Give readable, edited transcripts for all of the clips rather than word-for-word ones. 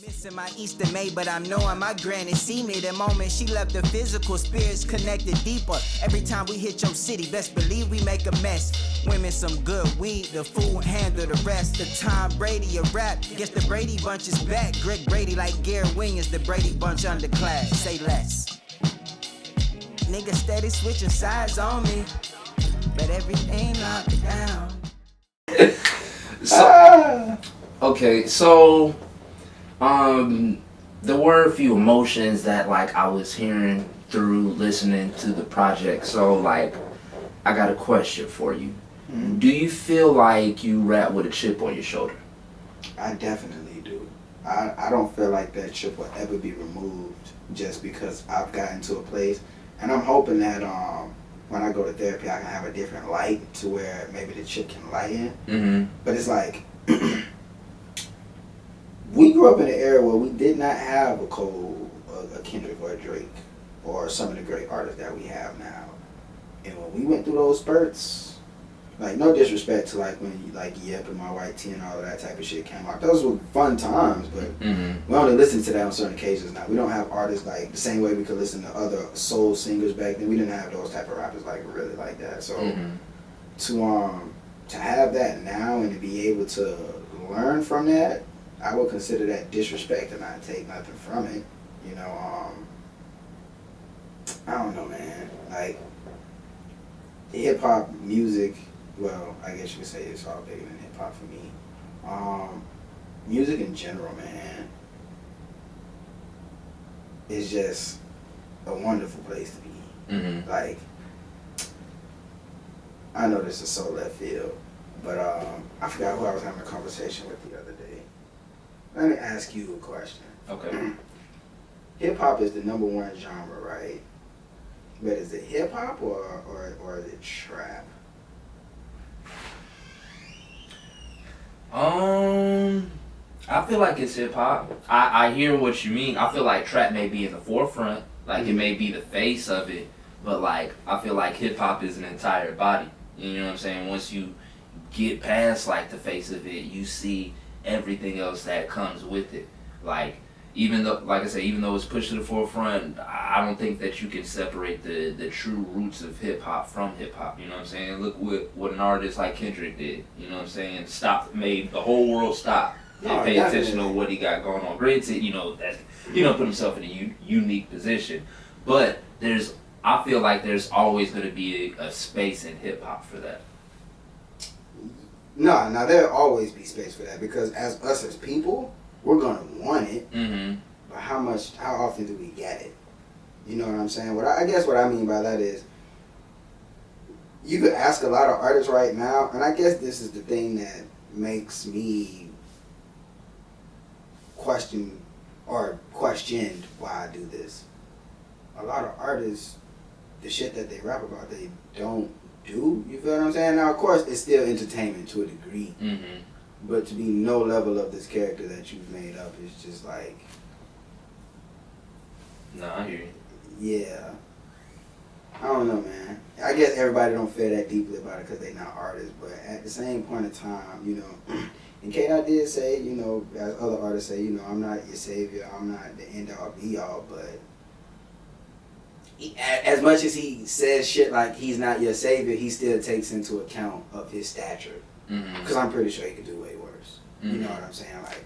Missing my Easter May, but I'm knowing my granny see me. The moment she left, the physical spirits connected deeper. Every time we hit your city, best believe we make a mess. Women some good weed, the food handle the rest. The Tom Brady of rap, guess the Brady Bunch is back. Greg Brady like Gary Williams, the Brady Bunch underclass. Say less. Nigga steady switching sides on me, but everything locked down. So, there were a few emotions that like I was hearing through listening to the project. So like, I got a question for you. Mm-hmm. Do you feel like you rap with a chip on your shoulder? I definitely do. I don't feel like that chip will ever be removed just because I've gotten to a place, and I'm hoping that when I go to therapy I can have a different light to where maybe the chip can lighten. Mm-hmm. But it's like we grew up in an era where we did not have a Cole, a Kendrick, or a Drake, or some of the great artists that we have now. And when we went through those spurts, like no disrespect to like when you like Yep and My White Tee and all of that type of shit came out. Those were fun times, but we only listen to that on certain occasions now. We don't have artists like the same way we could listen to other soul singers back then. We didn't have those type of rappers like really like that. So to have that now and to be able to learn from that, I would consider that disrespect and not take nothing from it. You know, I don't know, man. Like, hip hop music, well, I guess you could say it's all bigger than hip hop for me. Music in general, man, is just a wonderful place to be. Mm-hmm. Like, I know this is so left field, but I forgot who I was having a conversation with the other day. Let me ask you a question. Okay. Hip hop is the number one genre, right? But is it hip hop or is it trap? I feel like it's hip hop. I hear what you mean. I feel like trap may be in the forefront, like it may be the face of it, but like I feel like hip hop is an entire body. You know what I'm saying? Once you get past like the face of it, you see everything else that comes with it. Like, even though, like I said, even though it's pushed to the forefront, I don't think that you can separate the true roots of hip hop from hip hop. You know what I'm saying? Look what an artist like Kendrick did. You know what I'm saying? Made the whole world stop and pay attention to what he got going on. Granted, put himself in a unique position, but I feel like there's always going to be a space in hip hop for that. No, now there'll always be space for that because as us as people, we're gonna want it. Mm-hmm. But how often do we get it? You know what I'm saying? I guess what I mean by that is, you could ask a lot of artists right now, and I guess this is the thing that makes me questioned why I do this. A lot of artists, the shit that they rap about, they don't do. You feel what I'm saying? Now, of course, it's still entertainment to a degree. Mm-hmm. But to be no level of this character that you've made up is just like... No, I hear you. Yeah. I don't know, man. I guess everybody don't feel that deeply about it because they're not artists. But at the same point in time, and K-Dot did say, as other artists say, I'm not your savior. I'm not the end-all, be-all, but... as much as he says shit like he's not your savior, he still takes into account of his stature. Because I'm pretty sure he could do way worse. Mm-hmm. You know what I'm saying? Like,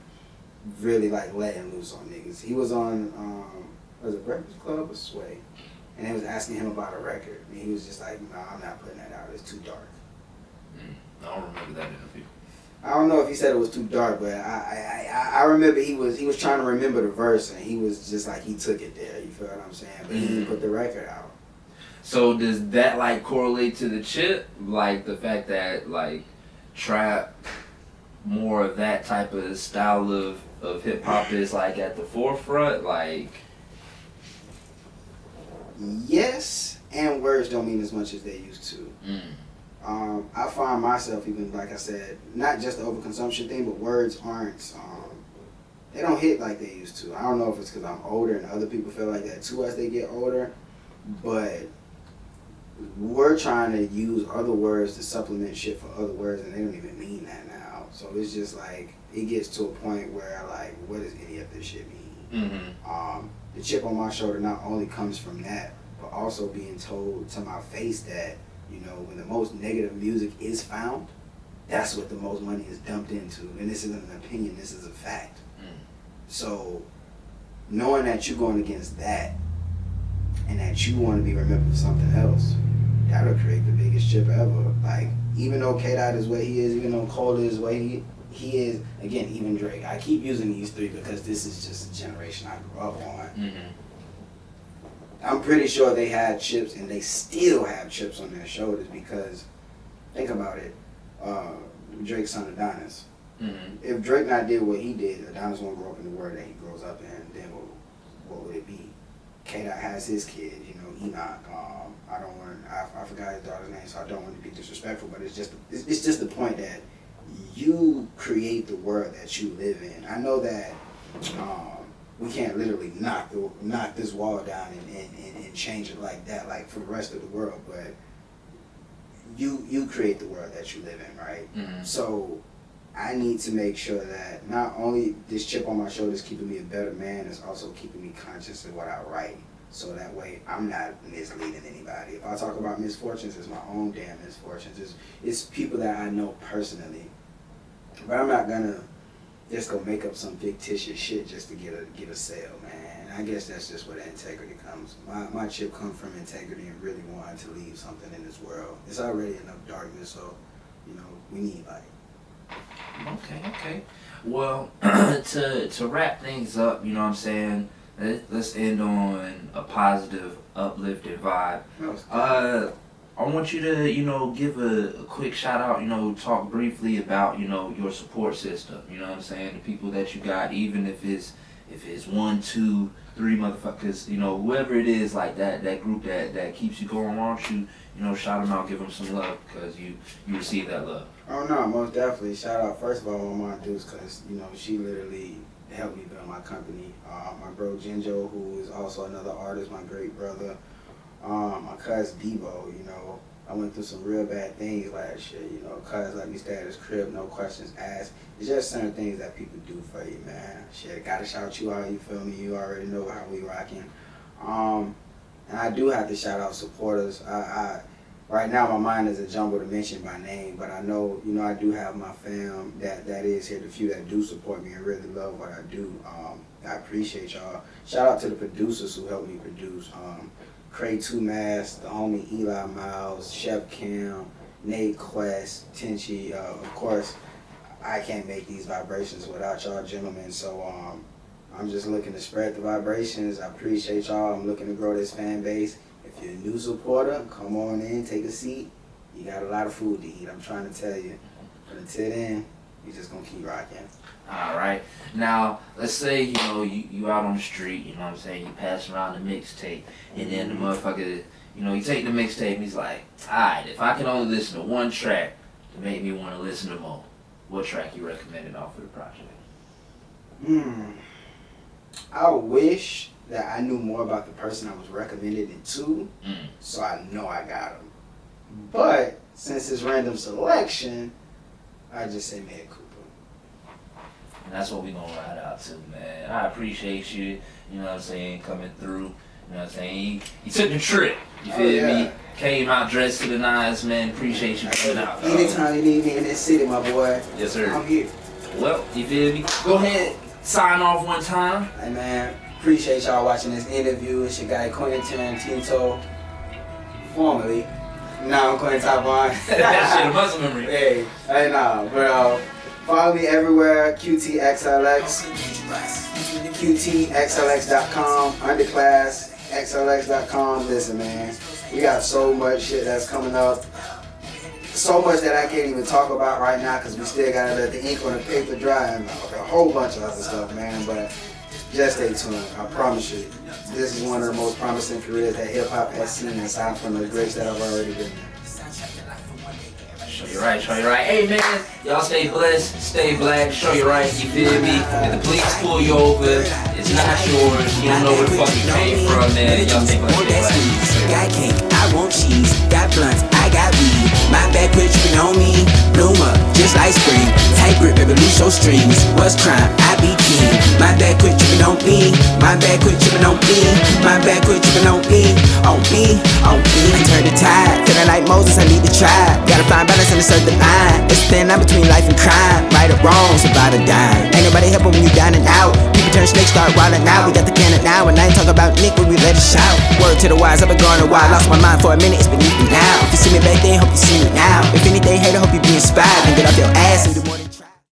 really, like, letting loose on niggas. He was on, was it Breakfast Club or Sway? And they was asking him about a record. And he was just like, no, I'm not putting that out. It's too dark. I don't remember that interview. I don't know if he said it was too dark, but I remember he was trying to remember the verse, and he was just like, he took it there. You feel what I'm saying? But he didn't put the record out. So does that, like, correlate to the chip? Like, the fact that, like, trap, more of that type of style of hip-hop is, like, at the forefront? Like... Yes, and words don't mean as much as they used to. I find myself, even like I said, not just the overconsumption thing, but words aren't, they don't hit like they used to. I don't know if it's because I'm older and other people feel like that too as they get older, but we're trying to use other words to supplement shit for other words, and they don't even mean that now. So it's just like, it gets to a point where like, what does any of this shit mean? The chip on my shoulder not only comes from that, but also being told to my face that, you know, when the most negative music is found, that's what the most money is dumped into. And this isn't an opinion, this is a fact. So knowing that you're going against that and that you want to be remembered for something else, that'll create the biggest chip ever. Like, even though K-Dot is what he is, even though Cole is what he is, again, even Drake. I keep using these three because this is just a generation I grew up on. I'm pretty sure they had chips, and they still have chips on their shoulders because, think about it, Drake's son Adonis. If Drake not did what he did, Adonis won't grow up in the world that he grows up in, then what would it be? K-Dot has his kid, you know, Enoch. I forgot his daughter's name, so I don't want to be disrespectful, but it's just the point that you create the world that you live in. I know that we can't literally knock this wall down and change it like that, like for the rest of the world, but you create the world that you live in, right? So I need to make sure that not only this chip on my shoulder is keeping me a better man, it's also keeping me conscious of what I write. So that way I'm not misleading anybody. If I talk about misfortunes, it's my own damn misfortunes. It's people that I know personally. But I'm not gonna just go make up some fictitious shit just to get a sale, man. I guess that's just where the integrity comes. My chip comes from integrity and really wanting to leave something in this world. It's already enough darkness, so, you know, we need light. Okay. Well, to wrap things up, you know what I'm saying? Let's end on a positive, uplifted vibe. I want you to, you know, give a quick shout out, you know, talk briefly about, you know, your support system. You know what I'm saying? The people that you got, even if it's 1, 2, 3 motherfuckers, you know, whoever it is, like that group that keeps you going. Why don't you, you know, shout them out, give them some love because you receive that love. Oh no, most definitely. Shout out first of all to my dudes because, you know, she literally helped me build my company. My bro Jinjo, who is also another artist, my great brother. My cousin Debo, you know, I went through some real bad things last year, you know, cuz let me stay at his crib, no questions asked. It's just certain things that people do for you, man. Shit, gotta shout you out, you feel me? You already know how we rocking. And I do have to shout out supporters. I right now my mind is a jumble to mention by name, but I know, you know, I do have my fam that is here, the few that do support me and really love what I do. I appreciate y'all. Shout out to the producers who helped me produce. Cray 2 Mass, the homie Eli Miles, Chef Cam, Nate Quest, Tenchi. Of course, I can't make these vibrations without y'all gentlemen, so I'm just looking to spread the vibrations. I appreciate y'all. I'm looking to grow this fan base. If you're a new supporter, come on in, take a seat. You got a lot of food to eat, I'm trying to tell you. But until then, you just gonna keep rocking. All right. Now, let's say, you know, you out on the street, you know what I'm saying, you pass around the mixtape, and then the motherfucker, you know, you take the mixtape and he's like, alright, if I can only listen to one track to make me want to listen to more, what track you recommended off of the project? I wish that I knew more about the person I was recommended it to, so I know I got him. But, since it's random selection, I just say Mad Cooper. And that's what we gonna ride out to, man. I appreciate you, you know what I'm saying, coming through. You know what I'm saying? You took the trip, you feel me? Came out dressed to the nines, man. Appreciate you coming out. Anytime you need me in this city, my boy. Yes, sir. I'm here. Well, you feel me? Go ahead, sign off one time. Hey, man. Appreciate y'all watching this interview. It's your guy, Quintin Tyevon, formerly. Now I'm Quintin Tyevon. Shit, a muscle memory. Hey, but follow me everywhere, QTXLX, QTXLX.com, underclassXLX.com. Listen, man, we got so much shit that's coming up. So much that I can't even talk about right now because we still gotta let the ink on the paper dry and a whole bunch of other stuff, man. But just stay tuned. I promise you, this is one of the most promising careers that hip hop has seen aside from the greats that I've already been in. Show you right. Hey man, y'all stay blessed, stay black, show you right, you feel me? If the police pull you over, it's not yours, you don't know where the fuck you came from, man. Y'all stay black, stay black. Got cake, I want cheese, got blunts, I I got weed. My bad quit tripping on me. Bloom up, just like spring. Tight grip, baby, loose your strings. What's crime? I be king. My bad quit tripping on me. My bad quit tripping on me. My bad quit tripping on me. On me, on me. I turn the tide. Feeling like Moses, I need to try. Gotta find balance and assert the line. It's a thin line between life and crime. Right or wrong, survive or die. Ain't nobody helping when you down and out. People turn snakes, start wildin' out. We got the cannon now, and I ain't talking about Nick when we let it shout. Word to the wise, I've been going a while. Lost my mind for a minute, it's beneath me now. If you see me back then, hope you see me now. If anything, hater, hope you be inspired and get off your ass and do more than